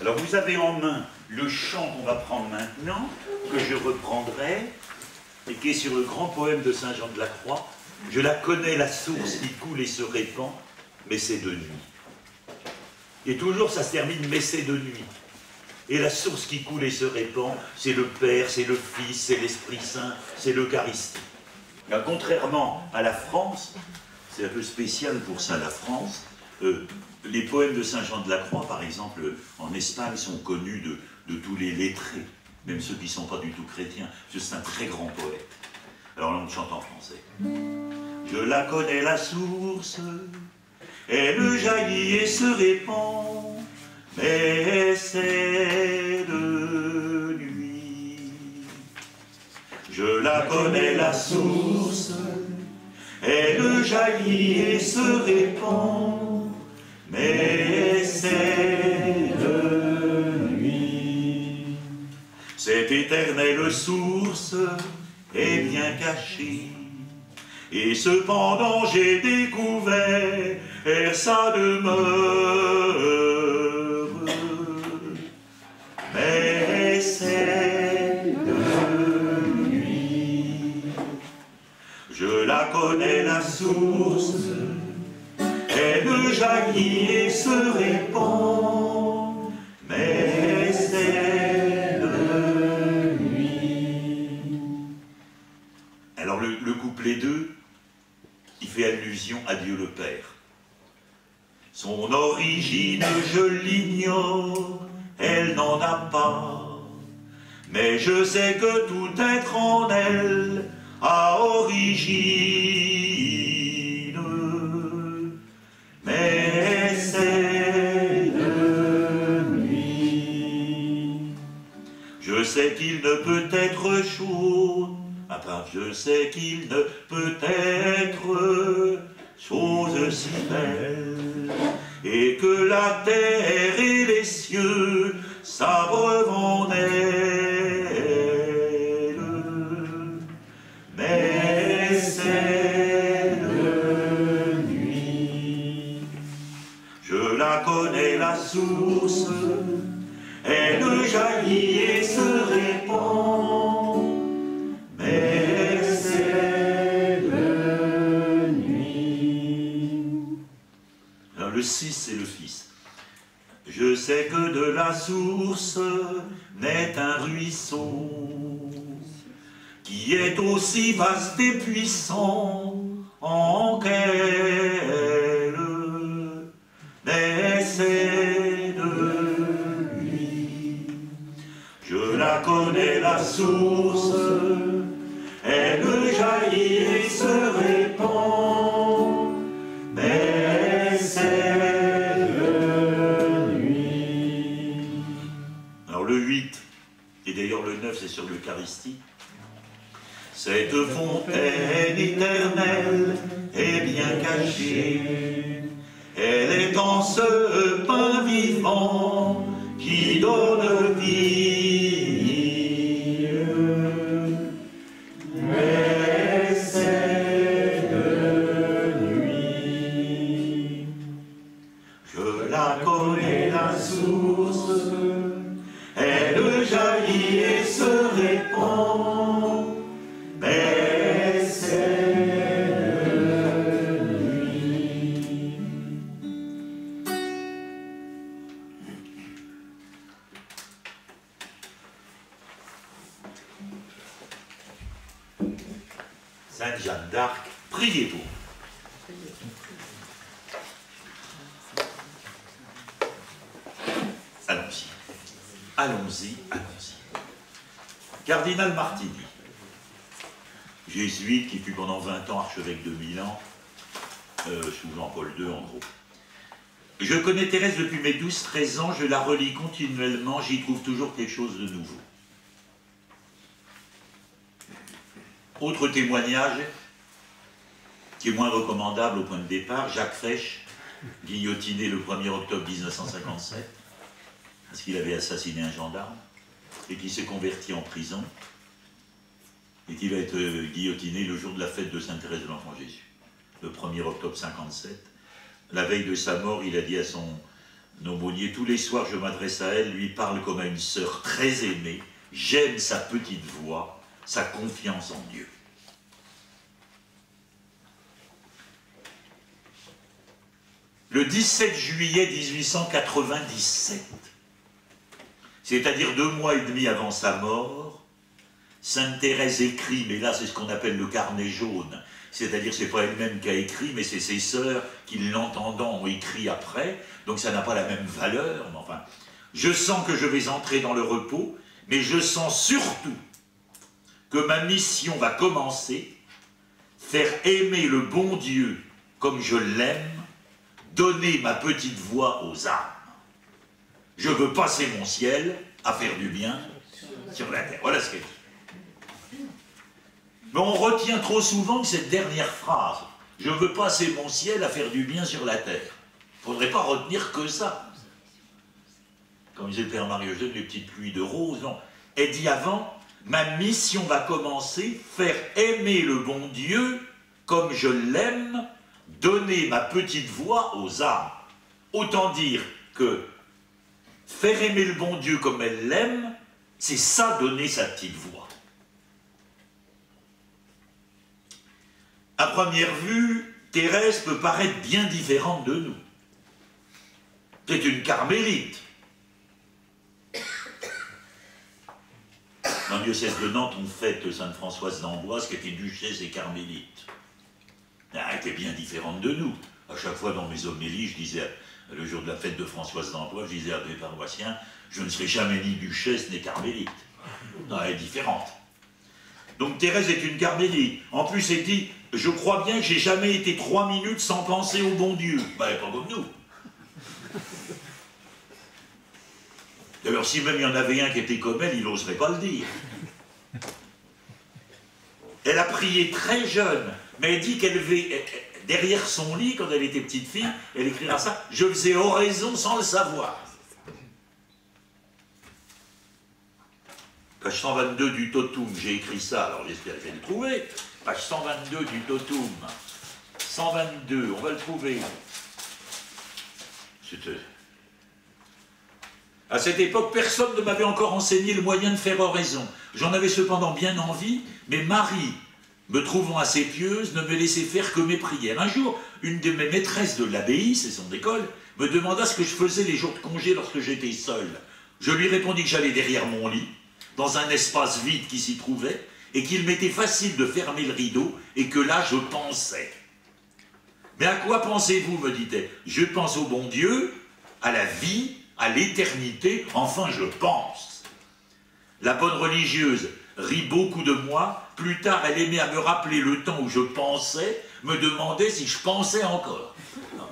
Alors vous avez en main le chant qu'on va prendre maintenant, que je reprendrai, et qui est sur le grand poème de Saint Jean de la Croix. Je la connais, la source qui coule et se répand, mais c'est de nuit. Et toujours ça se termine, mais c'est de nuit. Et la source qui coule et se répand, c'est le Père, c'est le Fils, c'est l'Esprit Saint, c'est l'Eucharistie. Contrairement à la France, c'est un peu spécial pour ça, la France, les poèmes de Saint Jean de la Croix, par exemple, en Espagne, sont connus de tous les lettrés, même ceux qui ne sont pas du tout chrétiens, parce que c'est un très grand poète. Alors là, on chante en français. Je la connais, la source, elle jaillit et se répand, mais c'est de nuit. Je la connais, la source, elle jaillit et se répand, mais c'est de nuit. Cette éternelle source est bien cachée, et cependant j'ai découvert sa demeure. Mais c'est de nuit. Je la connais, la source, elle jaillit et se répand, mais c'est de nuit. Alors le couplet 2, il fait allusion à Dieu le Père. Son origine, je l'ignore, elle n'en a pas, mais je sais que tout être en elle a origine. Mais c'est de nuit. Je sais qu'il ne peut être chose, enfin, je sais qu'il ne peut être chose si belle, et que la terre et les cieux s'abreuvent en elle. Mais c'est de nuit. Je la connais, la source, elle jaillit et se répand, mais c'est de nuit. Alors le 6, c'est le Fils. Je sais que de la source naît un ruisseau qui est aussi vaste et puissant en qu'elle, mais c'est de lui. Je la connais, la source, elle jaillit et se répand, mais c'est de nuit. Alors le 8, et d'ailleurs le 9, c'est sur l'Eucharistie. Cette fontaine éternelle est bien cachée, elle est en ce pain vivant qui donne vie. Mais c'est de nuit. Je la connais, la source, elle jaillit et se répand, mais c'est de nuit. Sainte Jeanne d'Arc, priez pour. Allons-y, allons-y, allons-y. Cardinal Martini, jésuite qui fut pendant 20 ans archevêque de Milan, sous Jean-Paul II en gros. Je connais Thérèse depuis mes 12-13 ans, je la relis continuellement, j'y trouve toujours quelque chose de nouveau. Autre témoignage, qui est moins recommandable au point de départ, Jacques Fesch, guillotiné le 1er octobre 1957, parce qu'il avait assassiné un gendarme, et qui s'est converti en prison, et qui va être guillotiné le jour de la fête de Sainte Thérèse de l'Enfant Jésus, le 1er octobre 57. La veille de sa mort, il a dit à L'aumônier, tous les soirs, je m'adresse à elle, lui parle comme à une sœur très aimée. J'aime sa petite voix, sa confiance en Dieu. Le 17 juillet 1897, c'est-à-dire 2 mois et demi avant sa mort, Sainte Thérèse écrit, mais là c'est ce qu'on appelle le carnet jaune, c'est-à-dire c'est pas elle-même qui a écrit, mais c'est ses sœurs qui, l'entendant, ont écrit après, donc ça n'a pas la même valeur, mais enfin, je sens que je vais entrer dans le repos, mais je sens surtout que ma mission va commencer, faire aimer le bon Dieu comme je l'aime, donner ma petite voix aux âmes. Je veux passer mon ciel à faire du bien sur la terre. Voilà ce qu'elle dit. Mais on retient trop souvent cette dernière phrase. Je veux passer mon ciel à faire du bien sur la terre. Il ne faudrait pas retenir que ça. Comme disait le Père Marie-Eugène, les petites pluies de roses. Non. Elle dit avant, ma mission va commencer, faire aimer le bon Dieu comme je l'aime, donner ma petite voix aux âmes. Autant dire que faire aimer le bon Dieu comme elle l'aime, c'est ça, donner sa petite voix. À première vue, Thérèse peut paraître bien différente de nous. C'est une carmélite. Dans le diocèse de Nantes, on fête Sainte Françoise d'Amboise, qui était duchesse et carmélite. Elle était bien différente de nous. À chaque fois dans mes homélies, je disais, le jour de la fête de Françoise d'Amboise, je disais à mes paroissiens, je ne serai jamais ni duchesse ni carmélite. Non, elle est différente. Donc Thérèse est une carmélite. En plus, elle dit, je crois bien que j'ai jamais été 3 minutes sans penser au bon Dieu. Ben, elle n'est pas comme nous. D'ailleurs, si même il y en avait un qui était comme elle, il n'oserait pas le dire. Elle a prié très jeune, mais elle dit qu'elle avait, derrière son lit, quand elle était petite fille, elle écrira ça, je faisais oraison sans le savoir. Page 122 du Totum, j'ai écrit ça, alors j'espère que je vais le trouver. Page 122 du Totum. 122, on va le trouver. À cette époque, personne ne m'avait encore enseigné le moyen de faire oraison. J'en avais cependant bien envie, mais Marie, me trouvant assez pieuse, ne me laissait faire que mes prières. Un jour, une de mes maîtresses de l'abbaye, c'est son école, me demanda ce que je faisais les jours de congé lorsque j'étais seul. Je lui répondis que j'allais derrière mon lit, dans un espace vide qui s'y trouvait, et qu'il m'était facile de fermer le rideau, et que là, je pensais. Mais à quoi pensez-vous, me dit-elle? Je pense au bon Dieu, à la vie, à l'éternité, enfin je pense. La bonne religieuse rit beaucoup de moi, plus tard elle aimait à me rappeler le temps où je pensais, me demandait si je pensais encore.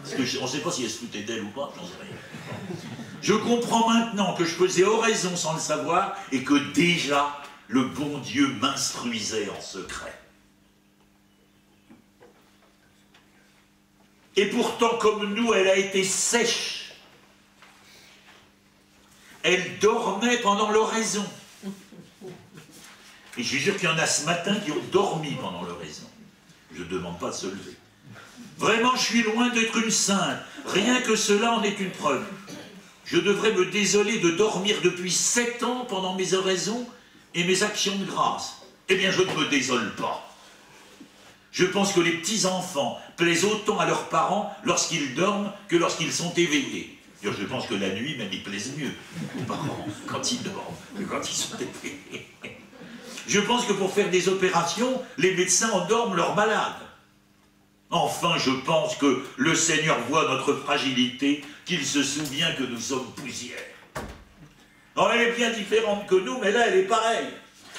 Parce que on ne sait pas si elle se foutait d'elle ou pas, j'en sais rien. Je comprends maintenant que je faisais oraison sans le savoir, et que déjà le bon Dieu m'instruisait en secret. Et pourtant, comme nous, elle a été sèche. Elle dormait pendant l'oraison. Et je suis sûr qu'il y en a ce matin qui ont dormi pendant l'oraison. Je ne demande pas de se lever. Vraiment, je suis loin d'être une sainte. Rien que cela en est une preuve. Je devrais me désoler de dormir depuis 7 ans pendant mes oraisons et mes actions de grâce. Eh bien, je ne me désole pas. Je pense que les petits-enfants plaisent autant à leurs parents lorsqu'ils dorment que lorsqu'ils sont éveillés. Je pense que la nuit, même, ils plaisent mieux aux parents quand ils dorment que quand ils sont éveillés. Je pense que pour faire des opérations, les médecins endorment leurs malades. Enfin, je pense que le Seigneur voit notre fragilité, qu'il se souvient que nous sommes poussière. Alors, elle est bien différente que nous, mais là, elle est pareille.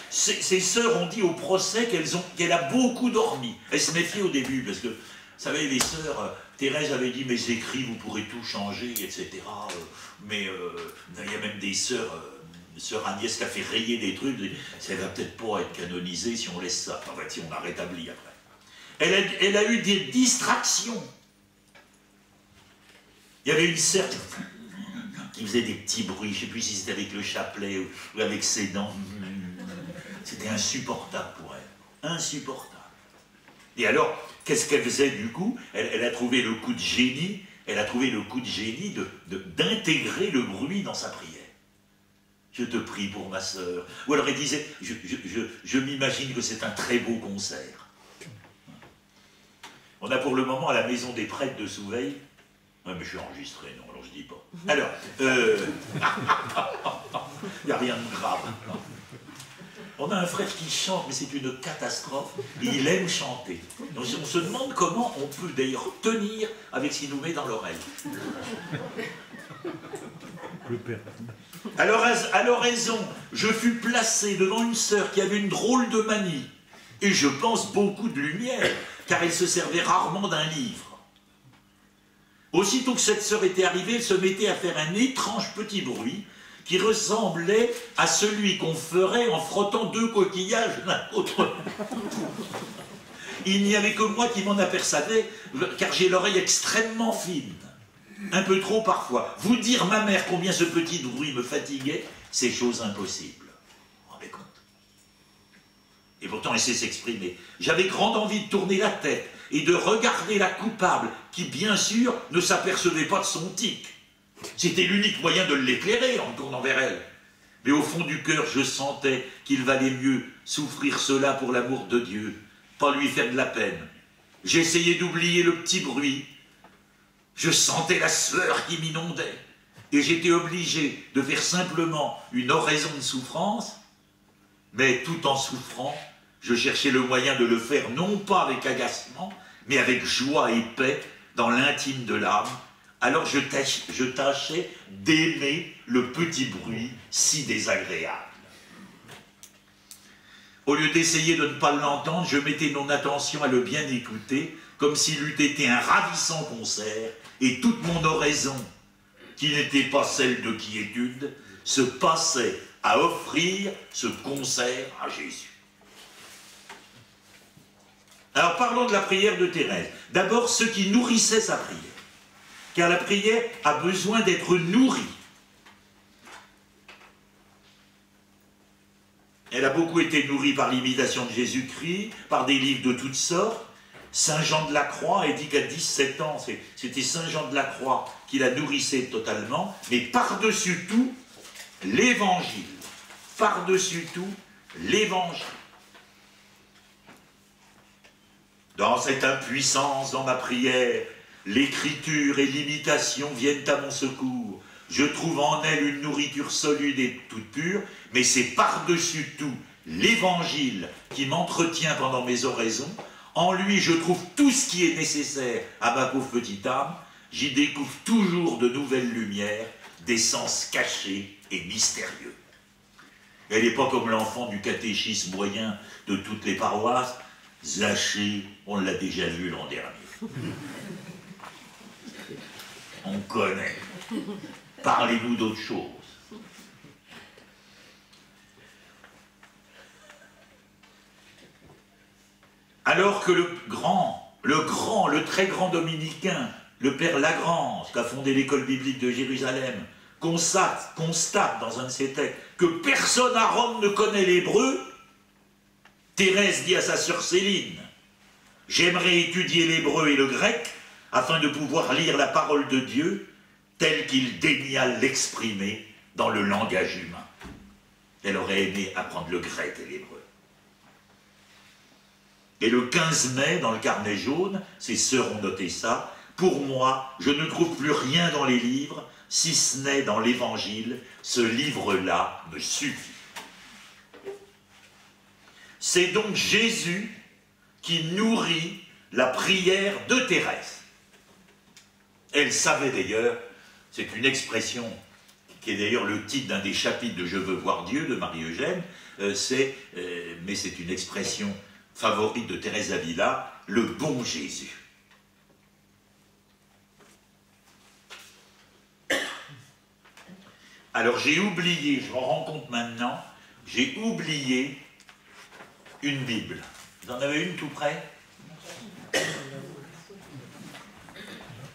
Ses sœurs ont dit au procès qu'elle a beaucoup dormi. Elle se méfiait au début, parce que, vous savez, les sœurs, Thérèse avait dit, mes écrits, vous pourrez tout changer, etc. Mais il y a même des sœurs, sœur Agnès qui a fait rayer des trucs, ça ne va peut-être pas être canonisé si on laisse ça. Enfin, si on a rétabli après. Elle a eu des distractions. Il y avait une sœur qui faisait des petits bruits, je ne sais plus si c'était avec le chapelet ou avec ses dents. C'était insupportable pour elle. Insupportable. Et alors, qu'est-ce qu'elle faisait du coup? Elle a trouvé le coup de génie. elle a trouvé le coup de génie d'intégrer le bruit dans sa prière. Je te prie pour ma sœur. Ou alors elle disait, je m'imagine que c'est un très beau concert. On a pour le moment à la maison des prêtres de Souveil. Ouais, mais je suis enregistré, non, alors je dis pas. Alors, il n'y a rien de grave. On a un frère qui chante, mais c'est une catastrophe. Il aime chanter. Donc on se demande comment on peut d'ailleurs tenir avec ce qu'il nous met dans l'oreille. Le père. Alors, à l'oraison, je fus placé devant une sœur qui avait une drôle de manie, et je pense beaucoup de lumière, car elle se servait rarement d'un livre. Aussitôt que cette sœur était arrivée, elle se mettait à faire un étrange petit bruit qui ressemblait à celui qu'on ferait en frottant deux coquillages l'un contre l'autre. Il n'y avait que moi qui m'en apercevais, car j'ai l'oreille extrêmement fine. Un peu trop parfois. Vous dire, ma mère, combien ce petit bruit me fatiguait, c'est chose impossible. Vous vous rendez compte? Et pourtant, elle sait s'exprimer. J'avais grande envie de tourner la tête et de regarder la coupable, qui, bien sûr, ne s'apercevait pas de son tic. C'était l'unique moyen de l'éclairer en tournant vers elle. Mais au fond du cœur, je sentais qu'il valait mieux souffrir cela pour l'amour de Dieu, pas lui faire de la peine. J'essayais d'oublier le petit bruit. Je sentais la sueur qui m'inondait, et j'étais obligé de faire simplement une oraison de souffrance, mais tout en souffrant, je cherchais le moyen de le faire non pas avec agacement, mais avec joie et paix dans l'intime de l'âme. Alors je tâchais d'aimer le petit bruit si désagréable. Au lieu d'essayer de ne pas l'entendre, je mettais mon attention à le bien écouter, comme s'il eût été un ravissant concert, et toute mon oraison, qui n'était pas celle de quiétude, se passait à offrir ce concert à Jésus. Alors parlons de la prière de Thérèse. D'abord, ce qui nourrissait sa prière. Car la prière a besoin d'être nourrie. Elle a beaucoup été nourrie par l'imitation de Jésus-Christ, par des livres de toutes sortes. Saint Jean de la Croix a dit qu'à 17 ans, c'était Saint Jean de la Croix qui la nourrissait totalement, mais par-dessus tout, l'Évangile. Par-dessus tout, l'Évangile. Dans cette impuissance, dans ma prière, l'écriture et l'imitation viennent à mon secours. Je trouve en elle une nourriture solide et toute pure, mais c'est par-dessus tout l'Évangile qui m'entretient pendant mes oraisons. En lui, je trouve tout ce qui est nécessaire à ma pauvre petite âme. J'y découvre toujours de nouvelles lumières, des sens cachés et mystérieux. Elle n'est pas comme l'enfant du catéchisme moyen de toutes les paroisses. Zaché, on l'a déjà vu l'an dernier. On connaît. Parlez-nous d'autre chose. Alors que le très grand dominicain, le père Lagrange, qui a fondé l'école biblique de Jérusalem, constate dans un de ses textes que personne à Rome ne connaît l'hébreu, Thérèse dit à sa sœur Céline, « J'aimerais étudier l'hébreu et le grec afin de pouvoir lire la parole de Dieu tel qu'il daigna l'exprimer dans le langage humain. » Elle aurait aimé apprendre le grec et l'hébreu. Et le 15 mai, dans le carnet jaune, ses sœurs ont noté ça, « Pour moi, je ne trouve plus rien dans les livres, si ce n'est dans l'Évangile, ce livre-là me suffit. » C'est donc Jésus qui nourrit la prière de Thérèse. Elle savait d'ailleurs, c'est une expression qui est d'ailleurs le titre d'un des chapitres de « Je veux voir Dieu » de Marie-Eugène, mais c'est une expression favorite de Thérèse d'Avila, le bon Jésus. Alors j'ai oublié, je me rends compte maintenant, j'ai oublié une Bible. Vous en avez une tout près?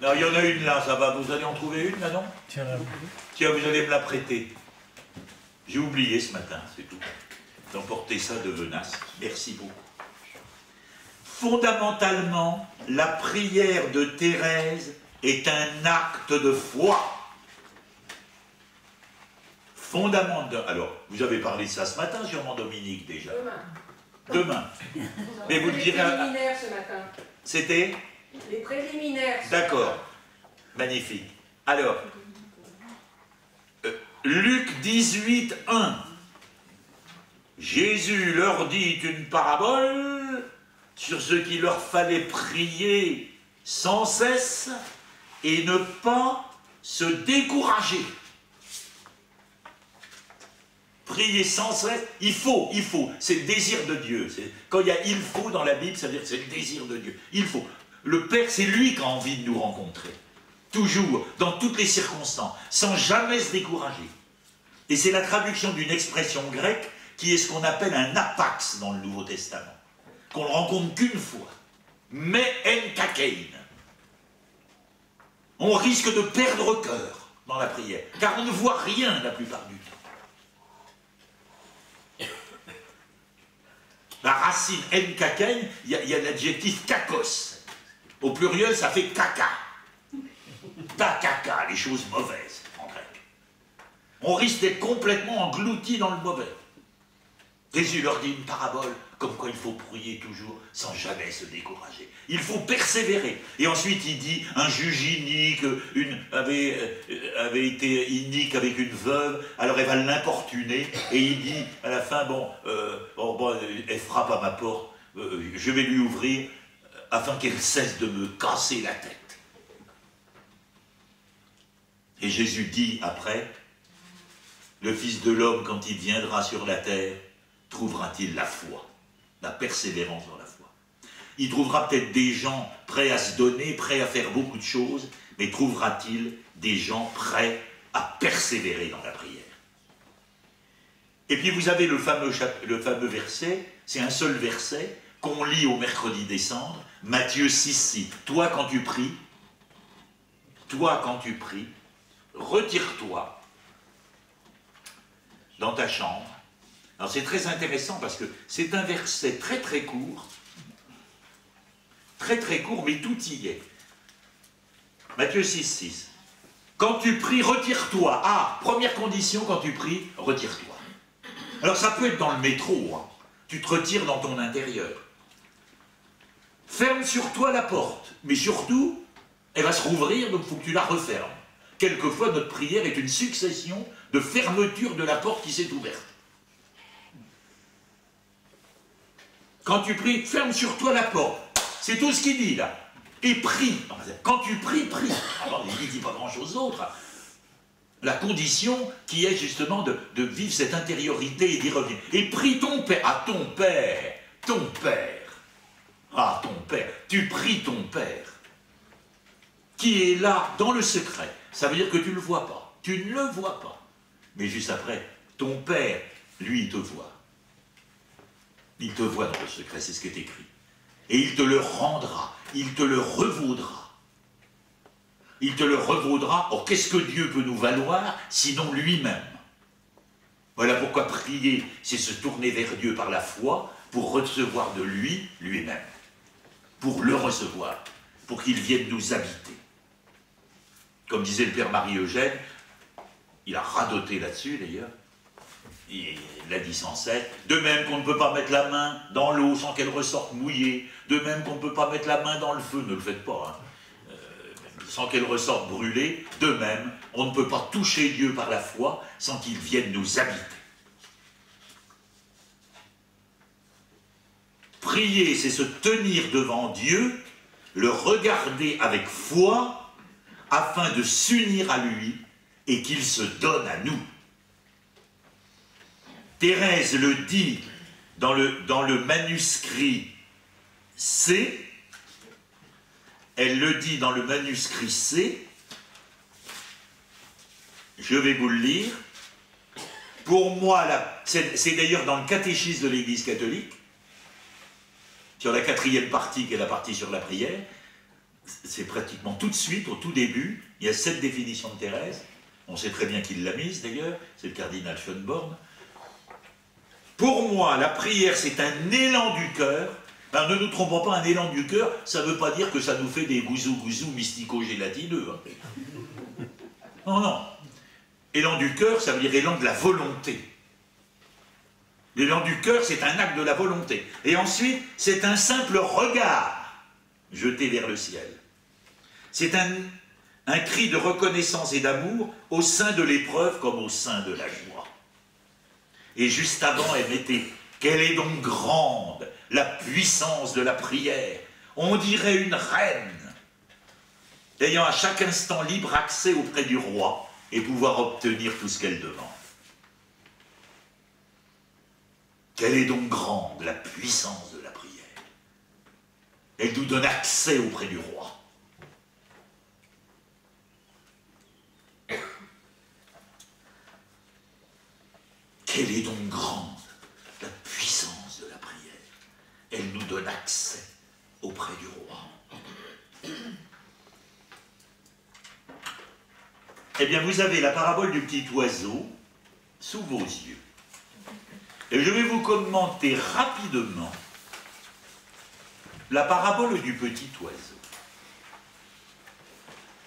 Non, il y en a une là, ça va. Vous allez en trouver une là, non? Tiens, vous allez me la prêter. J'ai oublié ce matin, c'est tout. D'emporter ça de Venasse. Merci beaucoup. Fondamentalement, la prière de Thérèse est un acte de foi. Fondamental. Alors, vous avez parlé de ça ce matin, sûrement Dominique, déjà. Demain. Mais vous le direz. Les préliminaires ce matin. C'était les préliminaires. D'accord. Magnifique. Alors, Luc 18, 1. Jésus leur dit une parabole sur ce qu'il leur fallait prier sans cesse et ne pas se décourager. Prier sans cesse, il faut, c'est le désir de Dieu. Quand il y a « il faut » dans la Bible, ça veut dire que c'est le désir de Dieu. Il faut. Le Père, c'est lui qui a envie de nous rencontrer. Toujours, dans toutes les circonstances, sans jamais se décourager. Et c'est la traduction d'une expression grecque qui est ce qu'on appelle un apax dans le Nouveau Testament, qu'on ne rencontre qu'une fois. Mais en kakein. On risque de perdre cœur dans la prière, car on ne voit rien la plupart du temps. La racine en kakein, il y a l'adjectif kakos. Au pluriel, ça fait caca. Ta caca, les choses mauvaises en grec. On risque d'être complètement englouti dans le mauvais. Jésus leur dit une parabole, comme quoi il faut prier toujours sans jamais se décourager. Il faut persévérer. Et ensuite il dit, un juge inique avait été inique avec une veuve, alors elle va l'importuner, et il dit à la fin, elle frappe à ma porte, je vais lui ouvrir, afin qu'elle cesse de me casser la tête. Et Jésus dit après, le Fils de l'homme, quand il viendra sur la terre, trouvera-t-il la foi, la persévérance dans la foi. Il trouvera peut-être des gens prêts à se donner, prêts à faire beaucoup de choses, mais trouvera-t-il des gens prêts à persévérer dans la prière? Et puis vous avez le fameux verset, c'est un seul verset, qu'on lit au mercredi des cendres, Matthieu 6,6. Toi quand tu pries, retire-toi dans ta chambre. Alors c'est très intéressant parce que c'est un verset très très court, mais tout y est. Matthieu 6,6. Quand tu pries, retire-toi. Ah, première condition, quand tu pries, retire-toi. Alors ça peut être dans le métro, hein. Tu te retires dans ton intérieur. Ferme sur toi la porte, mais surtout, elle va se rouvrir, donc il faut que tu la refermes. Quelquefois, notre prière est une succession de fermetures de la porte qui s'est ouverte. Quand tu pries, ferme sur toi la porte. C'est tout ce qu'il dit, là. Et prie. Quand tu pries, prie. Alors, il ne dit pas grand-chose d'autre. La condition qui est justement de vivre cette intériorité et d'y revenir. Et prie ton Père. Ah, ton Père. Ton Père. Ah, ton Père. Tu pries ton Père. Qui est là, dans le secret. Ça veut dire que tu ne le vois pas. Tu ne le vois pas. Mais juste après, ton Père, lui, il te voit. Il te voit dans le secret, c'est ce qui est écrit. Et il te le rendra, il te le revaudra. Il te le revaudra. Or, qu'est-ce que Dieu peut nous valoir, sinon lui-même? Voilà pourquoi prier, c'est se tourner vers Dieu par la foi, pour recevoir de lui, lui-même. Pour le recevoir, pour qu'il vienne nous habiter. Comme disait le Père Marie-Eugène, il a radoté là-dessus d'ailleurs, il l'a dit sans cesse, de même qu'on ne peut pas mettre la main dans l'eau sans qu'elle ressorte mouillée, de même qu'on ne peut pas mettre la main dans le feu, ne le faites pas, hein, sans qu'elle ressorte brûlée, de même, on ne peut pas toucher Dieu par la foi sans qu'il vienne nous habiter. Prier, c'est se tenir devant Dieu, le regarder avec foi, afin de s'unir à lui et qu'il se donne à nous. Thérèse le dit dans le manuscrit C, elle le dit dans le manuscrit C, je vais vous le lire. Pour moi, c'est d'ailleurs dans le catéchisme de l'Église catholique, sur la 4e partie qui est la partie sur la prière, c'est pratiquement tout de suite, au tout début, il y a cette définition de Thérèse, on sait très bien qui l'a mise d'ailleurs, c'est le cardinal Schönborn. Pour moi, la prière, c'est un élan du cœur, Alors ne nous trompons pas, un élan du cœur, ça ne veut pas dire que ça nous fait des gouzous-gouzous mystico-gélatineux. Hein. Non, non. Élan du cœur, ça veut dire élan de la volonté. L'élan du cœur, c'est un acte de la volonté. Et ensuite, c'est un simple regard jeté vers le ciel. C'est un cri de reconnaissance et d'amour au sein de l'épreuve comme au sein de la joie. Et juste avant, elle mettait « Quelle est donc grande la puissance de la prière !» On dirait une reine, ayant à chaque instant libre accès auprès du roi et pouvoir obtenir tout ce qu'elle demande. Quelle est donc grande la puissance de la prière! Elle nous donne accès auprès du roi. Quelle est donc grande la puissance de la prière! Elle nous donne accès auprès du roi. Eh bien, vous avez la parabole du petit oiseau sous vos yeux. Et je vais vous commenter rapidement la parabole du petit oiseau,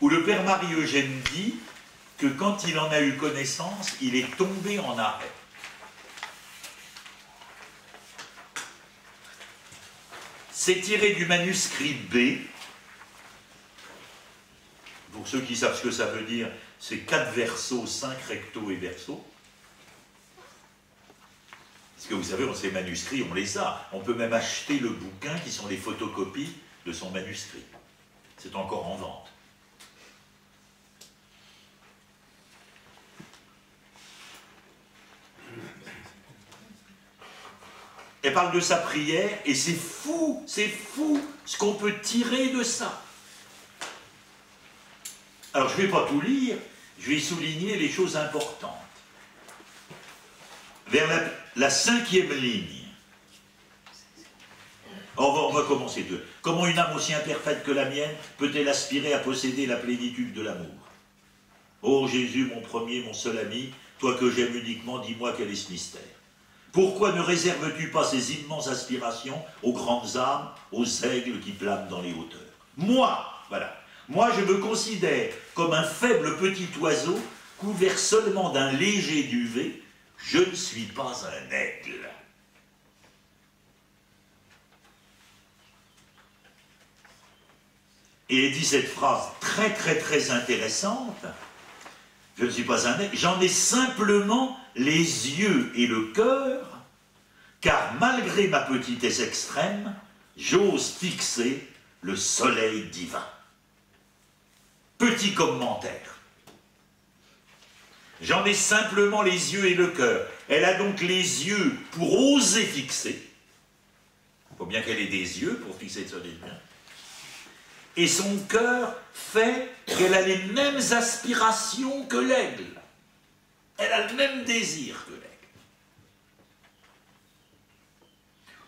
où le père Marie-Eugène dit que quand il en a eu connaissance, il est tombé en arrêt. C'est tiré du manuscrit B. Pour ceux qui savent ce que ça veut dire, c'est 4 versos, 5 rectos et versos. Parce que vous savez, ces manuscrits, on les a. On peut même acheter le bouquin qui sont les photocopies de son manuscrit. C'est encore en vente. Elle parle de sa prière, et c'est fou ce qu'on peut tirer de ça. Alors, je ne vais pas tout lire, je vais souligner les choses importantes. Vers la 5e ligne, on va commencer de. Comment une âme aussi imparfaite que la mienne peut-elle aspirer à posséder la plénitude de l'amour? Ô Jésus, mon premier, mon seul ami, toi que j'aime uniquement, dis-moi quel est ce mystère. Pourquoi ne réserves-tu pas ces immenses aspirations aux grandes âmes, aux aigles qui planent dans les hauteurs? Moi, voilà, moi je me considère comme un faible petit oiseau couvert seulement d'un léger duvet. Je ne suis pas un aigle. Et il dit cette phrase très intéressante. Je ne suis pas un aigle, j'en ai simplement les yeux et le cœur, car malgré ma petitesse extrême, j'ose fixer le soleil divin. Petit commentaire. J'en ai simplement les yeux et le cœur. Elle a donc les yeux pour oser fixer. Il faut bien qu'elle ait des yeux pour fixer le soleil divin. Et son cœur fait qu'elle a les mêmes aspirations que l'aigle. Elle a le même désir que l'aigle.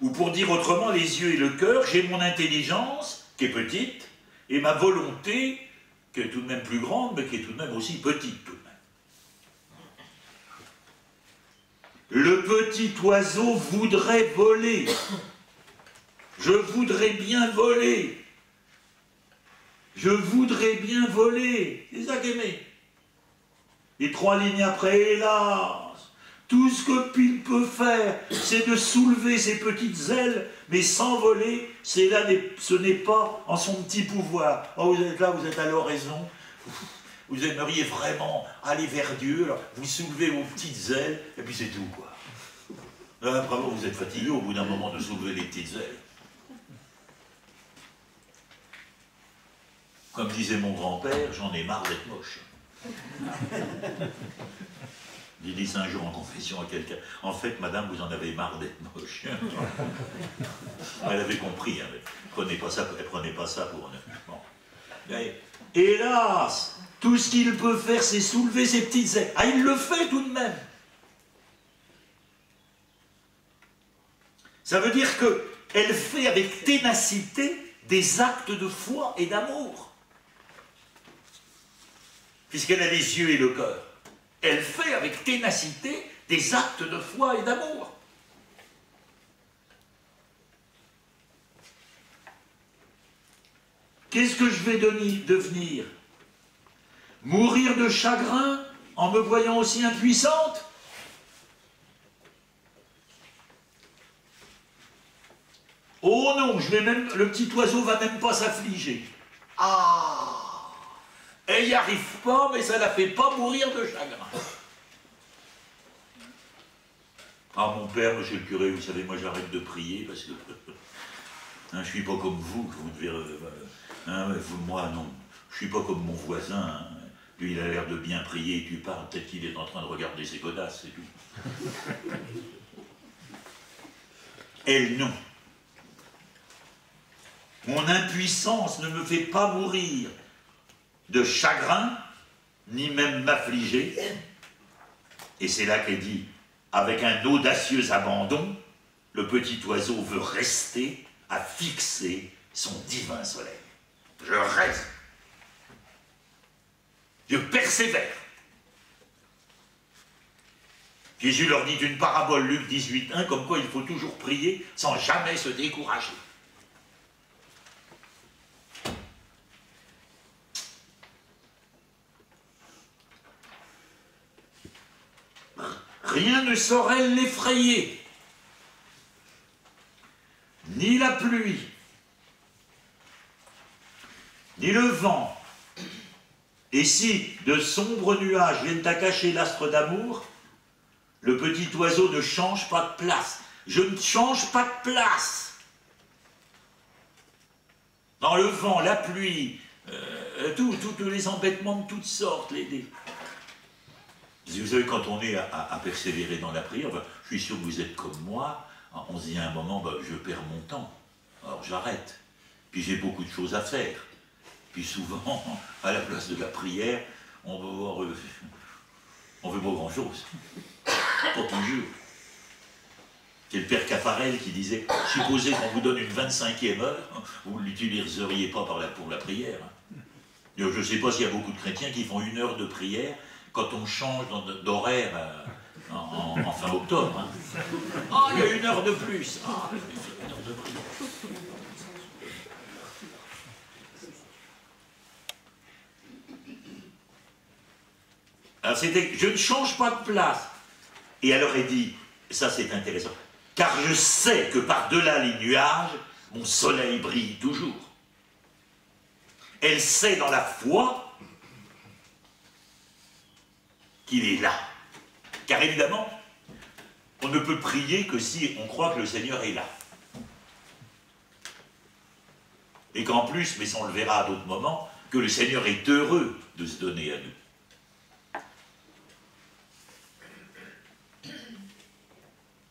Ou pour dire autrement, les yeux et le cœur, j'ai mon intelligence, qui est petite, et ma volonté, qui est tout de même plus grande, mais qui est tout de même aussi petite tout de même. Le petit oiseau voudrait voler. Je voudrais bien voler. Je voudrais bien voler. C'est ça qu'aimer. Et 3 lignes après, hélas, tout ce que Pile peut faire, c'est de soulever ses petites ailes, mais s'envoler, ce n'est pas en son petit pouvoir. Oh, vous êtes là, vous êtes à l'oraison, vous aimeriez vraiment aller vers Dieu, alors vous soulevez vos petites ailes, et puis c'est tout, quoi. Là, vraiment, vous êtes fatigué au bout d'un moment de soulever les petites ailes. Comme disait mon grand-père, j'en ai marre d'être moche. J'ai dit ça un jour en confession à quelqu'un. En fait, madame, vous en avez marre d'être moche. Elle avait compris. Hein, prenez pas ça pour bon. Hélas, tout ce qu'il peut faire, c'est soulever ses petites ailes. Ah, il le fait tout de même. Ça veut dire qu'elle fait avec ténacité des actes de foi et d'amour. Puisqu'elle a les yeux et le cœur. Elle fait avec ténacité des actes de foi et d'amour. Qu'est-ce que je vais devenir? Mourir de chagrin en me voyant aussi impuissante? Oh non, le petit oiseau va même pas s'affliger. Ah! Elle n'y arrive pas, mais ça ne la fait pas mourir de chagrin. Ah, mon père, monsieur le curé, vous savez, moi j'arrête de prier parce que hein, je suis pas comme vous devez... moi, non. Je suis pas comme mon voisin. Hein. Lui, il a l'air de bien prier, tu parles, peut-être qu'il est en train de regarder ses godasses, c'est tout. Elle, non. Mon impuissance ne me fait pas mourir de chagrin, ni même m'affliger. Et c'est là qu'elle dit, avec un audacieux abandon, le petit oiseau veut rester à fixer son divin soleil. Je reste. Je persévère. Jésus leur dit une parabole, Luc 18:1, comme quoi il faut toujours prier sans jamais se décourager. Rien ne saurait l'effrayer, ni la pluie, ni le vent. Et si de sombres nuages viennent à cacher l'astre d'amour, le petit oiseau ne change pas de place. Je ne change pas de place. Dans le vent, la pluie, tous les embêtements de toutes sortes, vous savez, quand on est à persévérer dans la prière, ben, je suis sûr que vous êtes comme moi, on se dit à un moment, ben, je perds mon temps, alors j'arrête. Puis j'ai beaucoup de choses à faire. Puis souvent, à la place de la prière, on veut pas grand-chose. Pas toujours. C'est le père Caffarel qui disait, supposez qu'on vous donne une 25e heure, vous ne l'utiliseriez pas pour la prière. Je ne sais pas s'il y a beaucoup de chrétiens qui font 1 heure de prière quand on change d'horaire en fin octobre. Hein. Ah, il y a 1 heure de plus. Ah, il y a 1 heure de plus. Alors c'était, je ne change pas de place. Et alors elle dit, ça c'est intéressant, car je sais que par-delà les nuages, mon soleil brille toujours. Elle sait dans la foi qu'il est là. Car évidemment, on ne peut prier que si on croit que le Seigneur est là. Et qu'en plus, mais ça on le verra à d'autres moments, que le Seigneur est heureux de se donner à nous.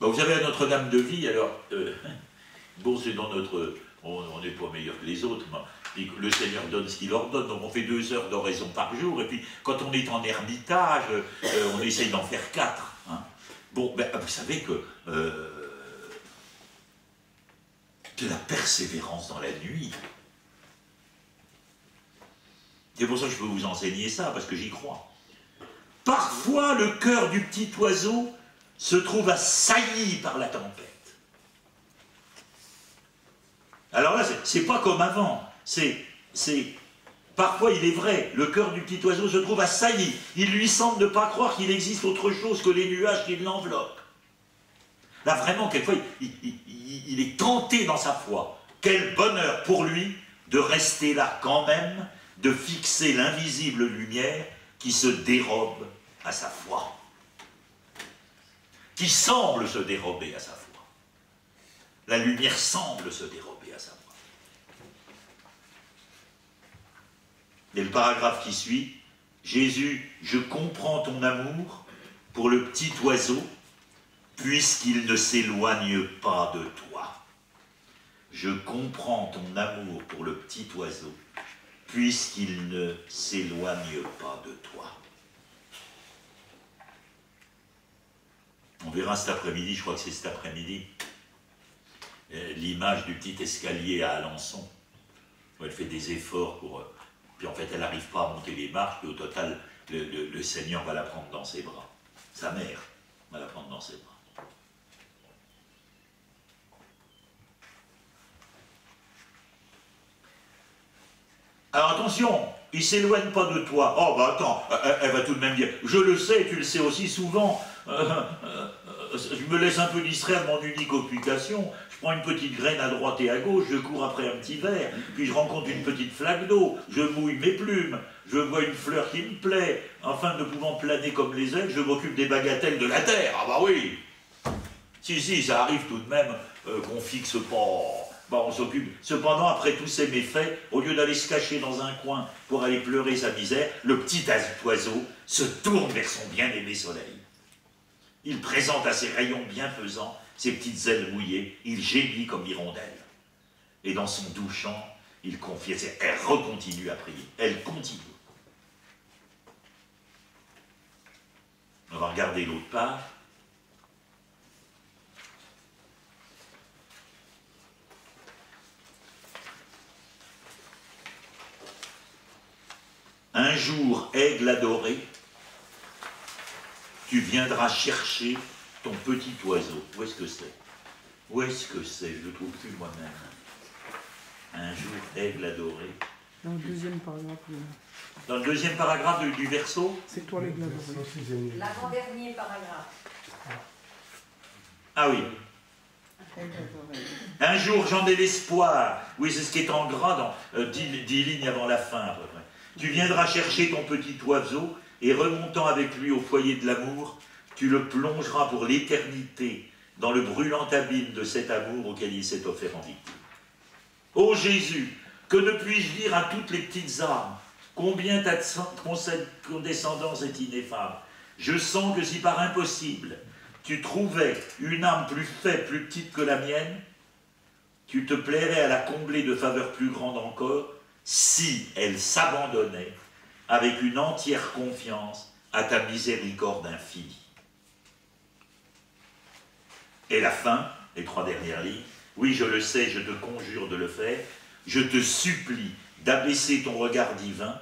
Bon, vous savez, à Notre-Dame de Vie, alors, bon, c'est dans notre... On n'est pas meilleur que les autres, mais le Seigneur donne ce qu'il ordonne, donc on fait 2 heures d'oraison par jour, et puis quand on est en ermitage, on essaye d'en faire 4. Hein. Bon, ben, vous savez que la persévérance dans la nuit, c'est pour ça que je peux vous enseigner ça, parce que j'y crois. Parfois, le cœur du petit oiseau se trouve assailli par la tempête. Alors là, c'est pas comme avant. Parfois, il est vrai, le cœur du petit oiseau se trouve assailli. Il lui semble ne pas croire qu'il existe autre chose que les nuages qui l'enveloppent. Là, vraiment, quelquefois, il est tenté dans sa foi. Quel bonheur pour lui de rester là quand même, de fixer l'invisible lumière qui se dérobe à sa foi. Qui semble se dérober à sa foi. La lumière semble se dérober à sa foi. Et le paragraphe qui suit, Jésus, je comprends ton amour pour le petit oiseau, puisqu'il ne s'éloigne pas de toi. Je comprends ton amour pour le petit oiseau, puisqu'il ne s'éloigne pas de toi. On verra cet après-midi, je crois que c'est cet après-midi, l'image du petit escalier à Alençon, où elle fait des efforts pour... Puis en fait, elle n'arrive pas à monter les marches, puis au total, le Seigneur va la prendre dans ses bras. Sa mère va la prendre dans ses bras. Alors attention, il s'éloigne pas de toi. Oh bah attends, elle va tout de même dire, je le sais, tu le sais aussi souvent, je me laisse un peu distraire de mon unique occupation, je prends une petite graine à droite et à gauche, je cours après un petit verre, puis je rencontre une petite flaque d'eau, je mouille mes plumes, je vois une fleur qui me plaît, enfin ne pouvant planer comme les ailes, je m'occupe des bagatelles de la terre. Ah bah oui. Si, ça arrive tout de même qu'on fixe pas... Bah, on s'occupe. Cependant, après tous ces méfaits, au lieu d'aller se cacher dans un coin pour aller pleurer sa misère, le petit oiseau se tourne vers son bien-aimé soleil. Il présente à ses rayons bienfaisants ses petites ailes mouillées, il gémit comme hirondelle. Et dans son doux chant, il confiesse, elle recontinue à prier, elle continue. On va regarder l'autre part. Un jour, aigle adoré, tu viendras chercher ton petit oiseau. Où est-ce que c'est? Où est-ce que c'est? Je ne le trouve plus moi-même. Un jour, aigle adoré. Dans le deuxième paragraphe. Dans le deuxième paragraphe du verso? C'est toi l'aigle adoré. L'avant-dernier paragraphe. Ah oui. Un jour, j'en ai l'espoir. Oui, c'est ce qui est en gras dans 10 lignes avant la fin, à peu près. Tu viendras chercher ton petit oiseau et remontant avec lui au foyer de l'amour, tu le plongeras pour l'éternité dans le brûlant abîme de cet amour auquel il s'est offert en victime. Ô Jésus, que ne puis-je dire à toutes les petites âmes, combien ta condescendance est ineffable. Je sens que si par impossible, tu trouvais une âme plus faible, plus petite que la mienne, tu te plairais à la combler de faveurs plus grandes encore, si elle s'abandonnait avec une entière confiance à ta miséricorde infinie. Et la fin, les 3 dernières lignes, oui, je le sais, je te conjure de le faire, je te supplie d'abaisser ton regard divin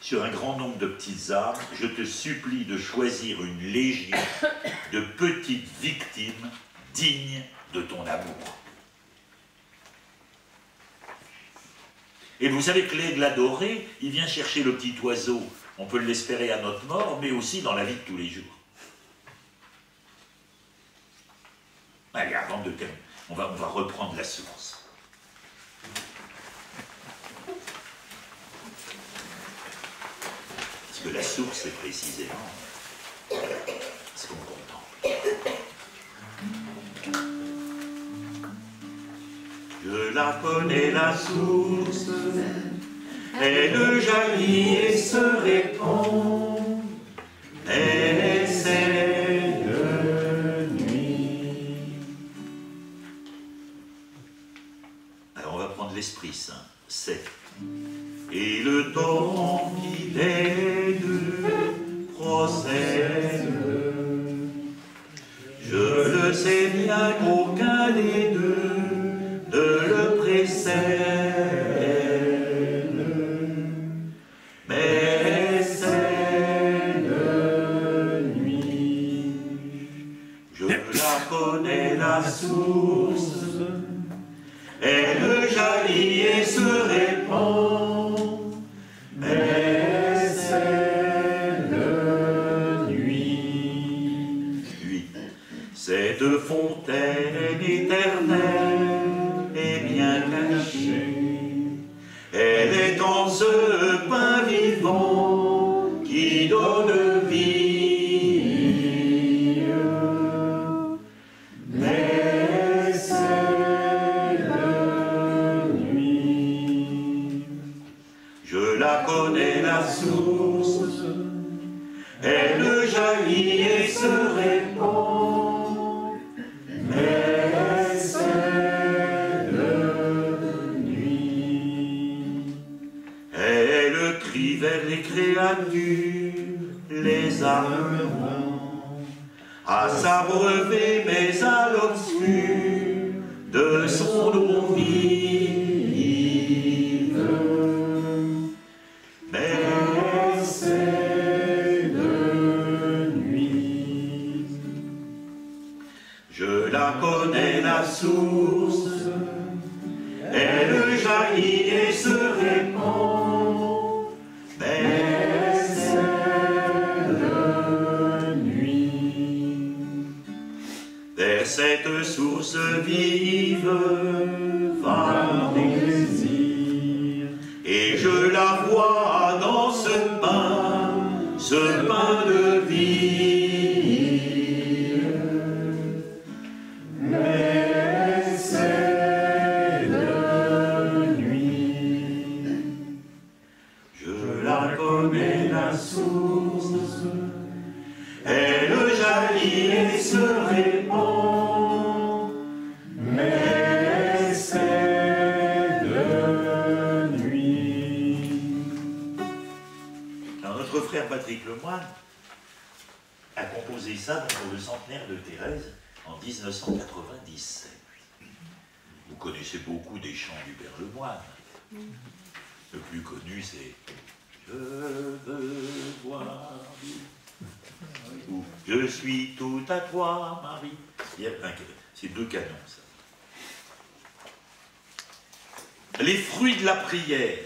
sur un grand nombre de petites âmes, je te supplie de choisir une légion de petites victimes dignes de ton amour. Et vous savez que l'aigle adoré, il vient chercher le petit oiseau, on peut l'espérer à notre mort, mais aussi dans la vie de tous les jours. Allez, avant de terminer, on va reprendre la source. Parce que la source, c'est précisément ce qu'on contemple. Je la connais, la source, elle jaillit et se répand, elle essaie de nuit. Alors on va prendre l'Esprit Saint, c'est. Et le torrent qui des deux procède, je le sais bien qu'aucun des deux ne le précède, mais c'est de nuit. Je la connais, la source, elle jaillit et se répand, mais c'est de nuit. Cette fontaine éternelle est bien cachée, elle est en ce pain vivant qui donne vie, mais c'est de nuit. Je la connais, la source, elle jaillit et se répand, mais c'est de nuit. Elle crie vers les créatures, les âmeront, à s'abreuver mais à l'obscur de son eau vive. Mais c'est de nuit. Je la connais, la source, elle jaillit et se répand, vive va des désirs, et je la vois dans ce pain de vie. Mais c'est de nuit, je la connais la source, elle jaillit et se répand, mais c'est de nuit. Alors notre frère Patrick Lemoine a composé ça pour le centenaire de Thérèse en 1997. Vous connaissez beaucoup des chants du Père Lemoine. Le plus connu c'est « Je veux voir » ou « Je suis tout à toi, Marie ». C'est deux canons, ça. Les fruits de la prière.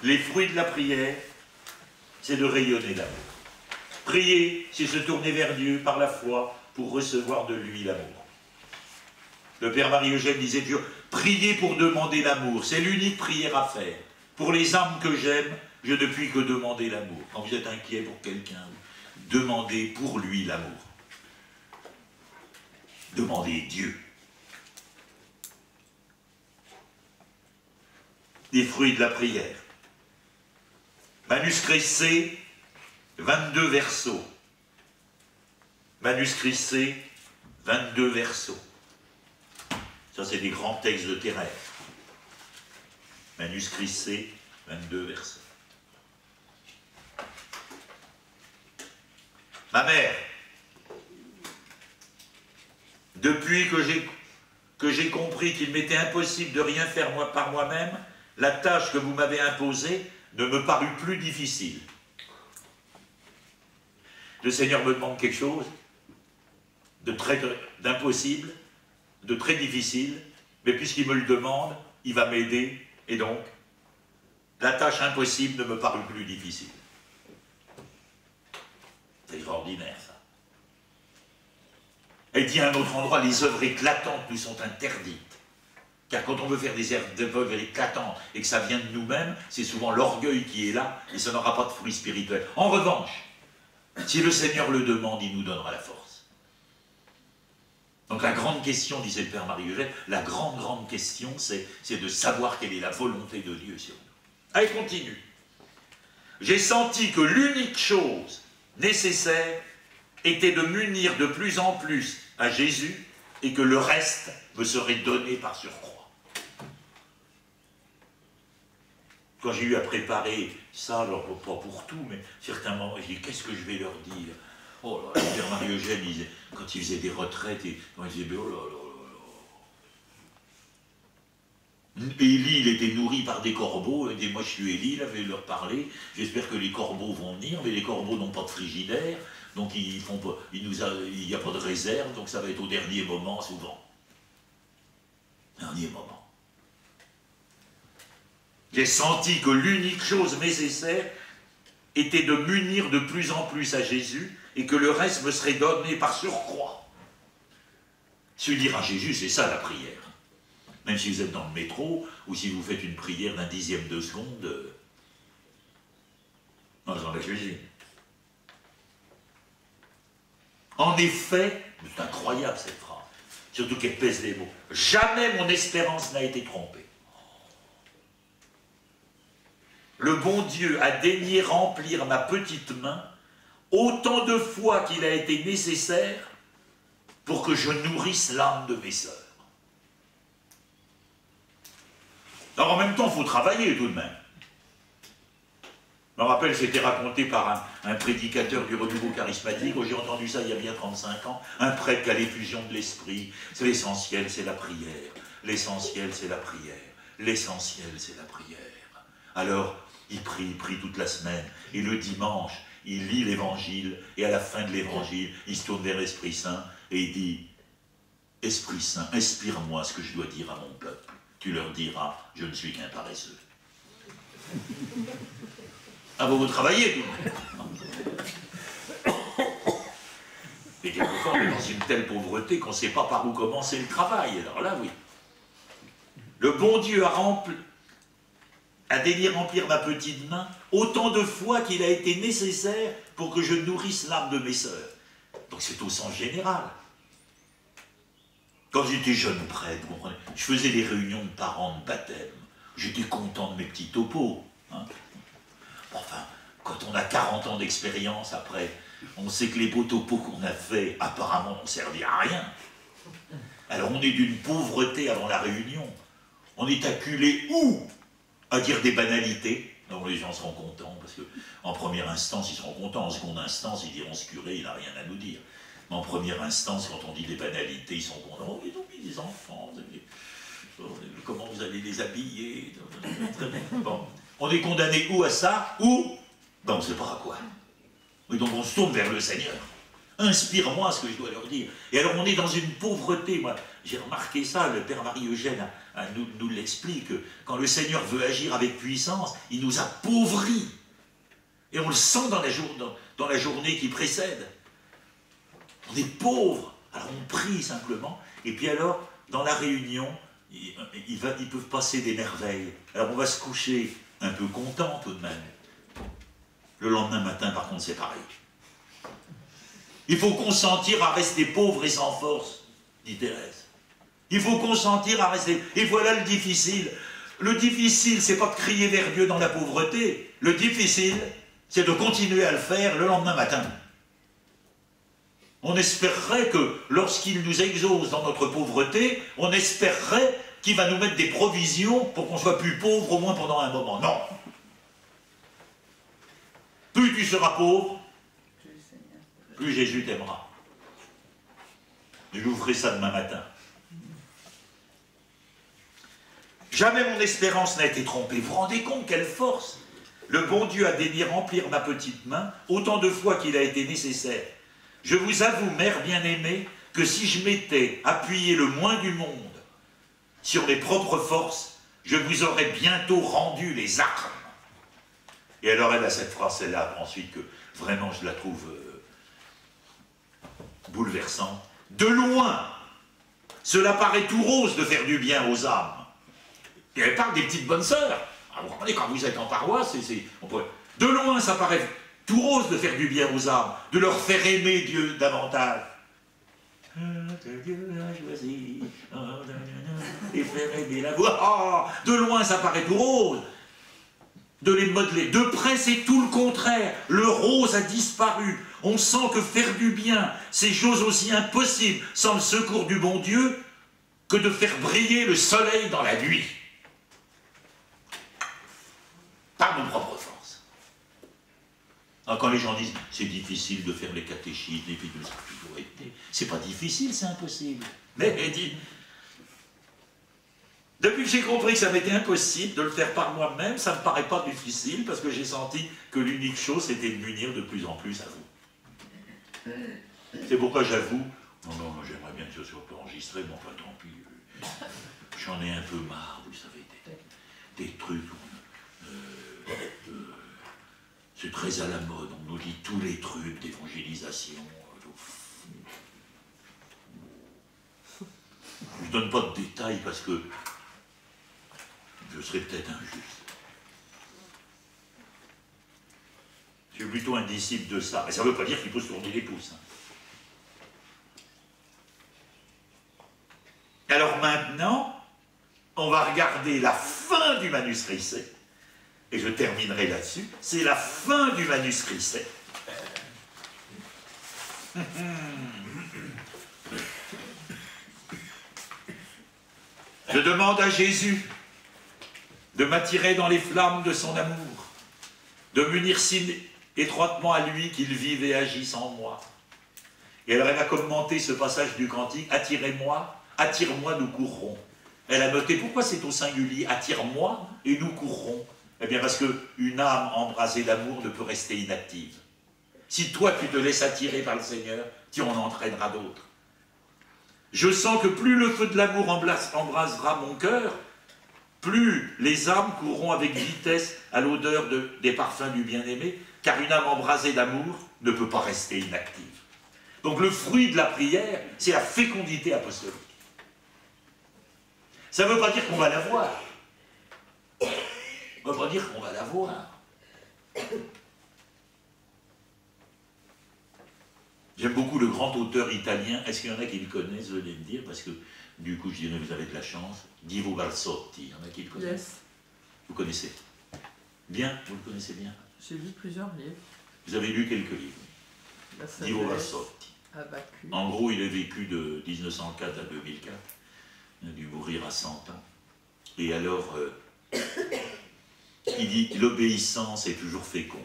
Les fruits de la prière, c'est de rayonner l'amour. Prier, c'est se tourner vers Dieu par la foi pour recevoir de lui l'amour. Le Père Marie-Eugène disait toujours, priez pour demander l'amour, c'est l'unique prière à faire. Pour les âmes que j'aime, je ne puis que demander l'amour. Quand vous êtes inquiet pour quelqu'un, demandez pour lui l'amour. Demandez Dieu. Les fruits de la prière. Manuscrit C, 22 versos. Manuscrit C, 22 versos. Ça, c'est des grands textes de Thérèse. Manuscrit C, 22 versos. Ma mère, depuis que j'ai compris qu'il m'était impossible de rien faire par moi-même, la tâche que vous m'avez imposée ne me parut plus difficile. Le Seigneur me demande quelque chose d'impossible, de très difficile, mais puisqu'il me le demande, il va m'aider, et donc, la tâche impossible ne me parut plus difficile. C'est extraordinaire, ça. Elle dit à un autre endroit, les œuvres éclatantes nous sont interdites. Car quand on veut faire des œuvres éclatantes et que ça vient de nous-mêmes, c'est souvent l'orgueil qui est là, et ça n'aura pas de fruits spirituels. En revanche, si le Seigneur le demande, il nous donnera la force. Donc la grande question, disait le Père Marie-Eugène, la grande question, c'est de savoir quelle est la volonté de Dieu sur nous. Allez, continue. J'ai senti que l'unique chose nécessaire était de m'unir de plus en plus à Jésus et que le reste me serait donné par surcroît. Quand j'ai eu à préparer ça, alors pas pour tout, mais certains moments, j'ai dit, qu'est-ce que je vais leur dire? Oh là là, le Père Marie-Eugène, quand il faisait des retraites, il disait, oh là là là là. Élie, il était nourri par des corbeaux, il dit, moi je suis Élie, il avait leur parler, j'espère que les corbeaux vont venir, mais les corbeaux n'ont pas de frigidaire, donc il n'y a pas de réserve, donc ça va être au dernier moment souvent. Dernier moment. J'ai senti que l'unique chose nécessaire était de m'unir de plus en plus à Jésus et que le reste me serait donné par surcroît. S'unir à Jésus, c'est ça la prière. Même si vous êtes dans le métro, ou si vous faites une prière d'un dixième de seconde, dans la cuisine. En effet, c'est incroyable cette phrase, surtout qu'elle pèse les mots. Jamais mon espérance n'a été trompée. Le bon Dieu a daigné remplir ma petite main autant de fois qu'il a été nécessaire pour que je nourrisse l'âme de mes sœurs. Alors en même temps, il faut travailler tout de même. Je me rappelle, c'était raconté par un prédicateur du renouveau charismatique, j'ai entendu ça il y a bien 35 ans, un prêtre qui a l'effusion de l'esprit, c'est l'essentiel, c'est la prière, l'essentiel, c'est la prière, l'essentiel, c'est la prière. Alors, il prie toute la semaine, et le dimanche, il lit l'évangile, et à la fin de l'évangile, il se tourne vers l'Esprit Saint, et il dit, Esprit Saint, inspire-moi ce que je dois dire à mon peuple. Tu leur diras, je ne suis qu'un paresseux. Ah, vous travaillez tout le monde. Et quelquefois, dans une telle pauvreté qu'on ne sait pas par où commencer le travail. Alors là, oui. Le bon Dieu a daigné remplir ma petite main autant de fois qu'il a été nécessaire pour que je nourrisse l'âme de mes sœurs. Donc c'est au sens général. Quand j'étais jeune prêtre, vous comprenez, je faisais des réunions de parents de baptême. J'étais content de mes petits topos. Hein. Enfin, quand on a 40 ans d'expérience après, on sait que les beaux topos qu'on a faits, apparemment, n'ont servi à rien. Alors on est d'une pauvreté avant la réunion. On est acculé où à dire des banalités. Donc les gens seront contents, parce qu'en première instance, ils seront contents. En seconde instance, ils diront, ce curé, il n'a rien à nous dire. Mais en première instance, quand on dit des banalités, ils sont contents. Oh, ils ont mis des enfants, comment vous allez les habiller? Très bien. Bon. On est condamné où à ça? Où? Ben, on ne sait pas à quoi. Et donc on se tourne vers le Seigneur. Inspire-moi ce que je dois leur dire. Et alors on est dans une pauvreté. Moi, j'ai remarqué ça, le Père Marie-Eugène nous l'explique. Quand le Seigneur veut agir avec puissance, il nous appauvrit. Et on le sent dans la journée qui précède. On est pauvres. Alors on prie simplement. Et puis alors, dans la réunion, ils peuvent passer des merveilles. Alors on va se coucher un peu content tout de même. Le lendemain matin, par contre, c'est pareil. Il faut consentir à rester pauvre et sans force, dit Thérèse. Il faut consentir à rester... Et voilà le difficile. Le difficile, c'est pas de crier vers Dieu dans la pauvreté. Le difficile, c'est de continuer à le faire le lendemain matin. On espérerait que, lorsqu'il nous exauce dans notre pauvreté, on espérerait qu'il va nous mettre des provisions pour qu'on soit plus pauvre, au moins pendant un moment. Non. Plus tu seras pauvre, plus Jésus t'aimera. Je vous ferai ça demain matin. Jamais mon espérance n'a été trompée. Vous vous rendez compte quelle force? Le bon Dieu a daigné remplir ma petite main autant de fois qu'il a été nécessaire. Je vous avoue, mère bien-aimée, que si je m'étais appuyé le moins du monde sur mes propres forces, je vous aurais bientôt rendu les armes. Et alors elle a cette phrase-là ensuite que vraiment je la trouve bouleversante. De loin, cela paraît tout rose de faire du bien aux âmes. Et elle parle des petites bonnes sœurs. Ah, vous comprenez, quand vous êtes en paroisse, de loin, ça paraît tout rose de faire du bien aux âmes, de leur faire aimer Dieu davantage. Dieu a choisi et faire aimer la voix. Oh, de loin, ça paraît tout rose. De les modeler. De près, c'est tout le contraire. Le rose a disparu. On sent que faire du bien, c'est chose aussi impossible sans le secours du bon Dieu que de faire briller le soleil dans la nuit. Par nos propres forces. Alors quand les gens disent c'est difficile de faire les catéchismes, les filles de ça a toujours été, c'est pas difficile, c'est impossible. Mais elle dit, depuis que j'ai compris que ça m'était impossible de le faire par moi-même, ça ne me paraît pas difficile parce que j'ai senti que l'unique chose c'était de m'unir de plus en plus à vous. C'est pourquoi j'avoue, non, j'aimerais bien que ce soit pas enregistré, mais enfin tant pis, j'en ai un peu marre, vous savez, des trucs. C'est très à la mode, on nous dit tous les trucs d'évangélisation. Je ne donne pas de détails parce que je serais peut-être injuste. Je suis plutôt un disciple de ça. Mais ça ne veut pas dire qu'il faut se tourner les pouces. Hein. Alors maintenant, on va regarder la fin du manuscrit C. Et je terminerai là-dessus. C'est la fin du manuscrit C. Je demande à Jésus de m'attirer dans les flammes de son amour, de m'unir si étroitement à lui qu'il vive et agisse en moi. Et alors elle a commenté ce passage du cantique, attirez-moi, attire-moi, nous courrons. Elle a noté pourquoi c'est au singulier, attire-moi et nous courrons. Eh bien parce qu'une âme embrasée d'amour ne peut rester inactive. Si toi tu te laisses attirer par le Seigneur, tu en entraîneras d'autres. Je sens que plus le feu de l'amour embrasera mon cœur, plus les âmes courront avec vitesse à l'odeur des parfums du bien-aimé, car une âme embrasée d'amour ne peut pas rester inactive. Donc le fruit de la prière, c'est la fécondité apostolique. Ça ne veut pas dire qu'on va l'avoir. Ça ne veut pas dire qu'on va l'avoir. J'aime beaucoup le grand auteur italien. Est-ce qu'il y en a qui le connaissent? Venez me dire, parce que du coup, je dirais, vous avez de la chance. Divo Barsotti, il y en a qui le connaissent? Yes. Vous connaissez? Bien? Vous le connaissez bien? J'ai lu plusieurs livres. Vous avez lu quelques livres? La Divo sagesse, Barsotti. Abacus. En gros, il a vécu de 1904 à 2004. Il a dû mourir à 100 ans. Et alors, il dit, l'obéissance est toujours féconde.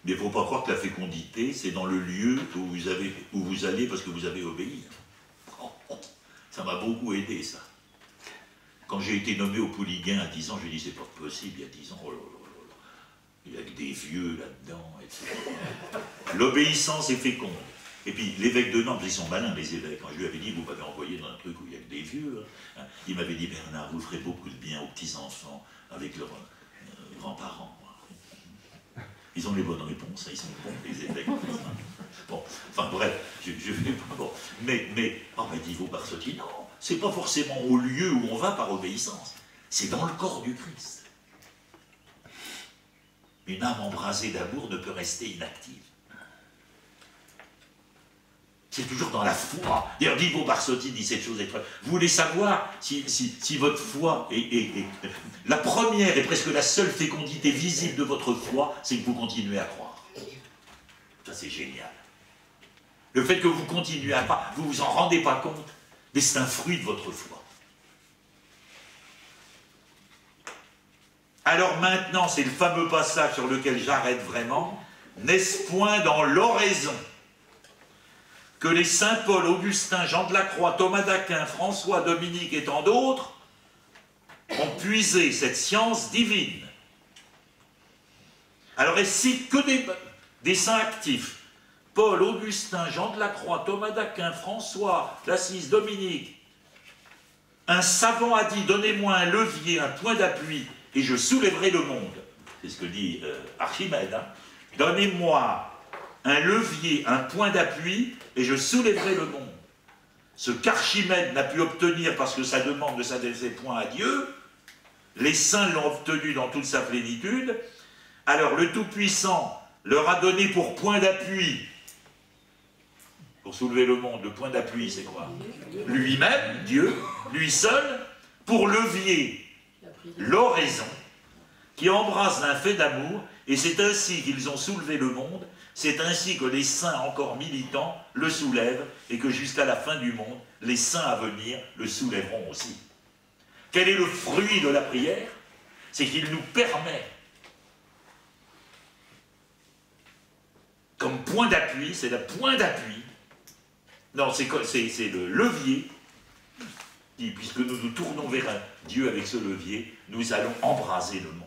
Mais il ne faut pas croire que la fécondité, c'est dans le lieu où vous allez parce que vous avez obéi. Ça m'a beaucoup aidé, ça. Quand j'ai été nommé au Pouliguen à 10 ans, je lui ai dit, c'est pas possible, il y a 10 ans, oh là là là là, il y a que des vieux là-dedans, etc. L'obéissance est féconde. Et puis, l'évêque de Nantes, ils sont malins, les évêques. Quand je lui avais dit, vous m'avez envoyé dans un truc où il y a que des vieux, hein, il m'avait dit, Bernard, vous ferez beaucoup de bien aux petits-enfants avec leurs grands-parents. Ils ont les bonnes réponses, ils sont bons, les évêques. Bon, enfin bref, je vais pas. Bon. Mais Divo Barsotti, non, c'est pas forcément au lieu où on va par obéissance, c'est dans le corps du Christ. Une âme embrasée d'amour ne peut rester inactive. C'est toujours dans la foi. D'ailleurs, Divo Barsotti dit cette chose. Vous voulez savoir si votre foi est la première et presque la seule fécondité visible de votre foi, c'est que vous continuez à croire. Ça, c'est génial. Le fait que vous continuez à croire, vous vous en rendez pas compte, mais c'est un fruit de votre foi. Alors maintenant, c'est le fameux passage sur lequel j'arrête vraiment. N'est-ce point dans l'oraison que les saints Paul, Augustin, Jean de la Croix, Thomas d'Aquin, François, Dominique et tant d'autres ont puisé cette science divine? Alors, elle cite que des saints actifs. Paul, Augustin, Jean de la Croix, Thomas d'Aquin, François, d'Assise, Dominique. Un savant a dit, donnez-moi un levier, un point d'appui, et je soulèverai le monde. C'est ce que dit Archimède. Hein. Donnez-moi un levier, un point d'appui, et je soulèverai le monde. Ce qu'Archimède n'a pu obtenir parce que ça demande de s'adresser point à Dieu, les saints l'ont obtenu dans toute sa plénitude, alors le Tout-Puissant leur a donné pour point d'appui, pour soulever le monde, le point d'appui c'est quoi? Lui-même, Dieu, lui seul, pour levier, l'oraison, qui embrasse d'un fait d'amour, et c'est ainsi qu'ils ont soulevé le monde. C'est ainsi que les saints encore militants le soulèvent et que jusqu'à la fin du monde, les saints à venir le soulèveront aussi. Quel est le fruit de la prière? C'est qu'il nous permet, comme point d'appui, c'est le point d'appui, non, c'est le levier, puisque nous nous tournons vers Dieu avec ce levier, nous allons embraser le monde.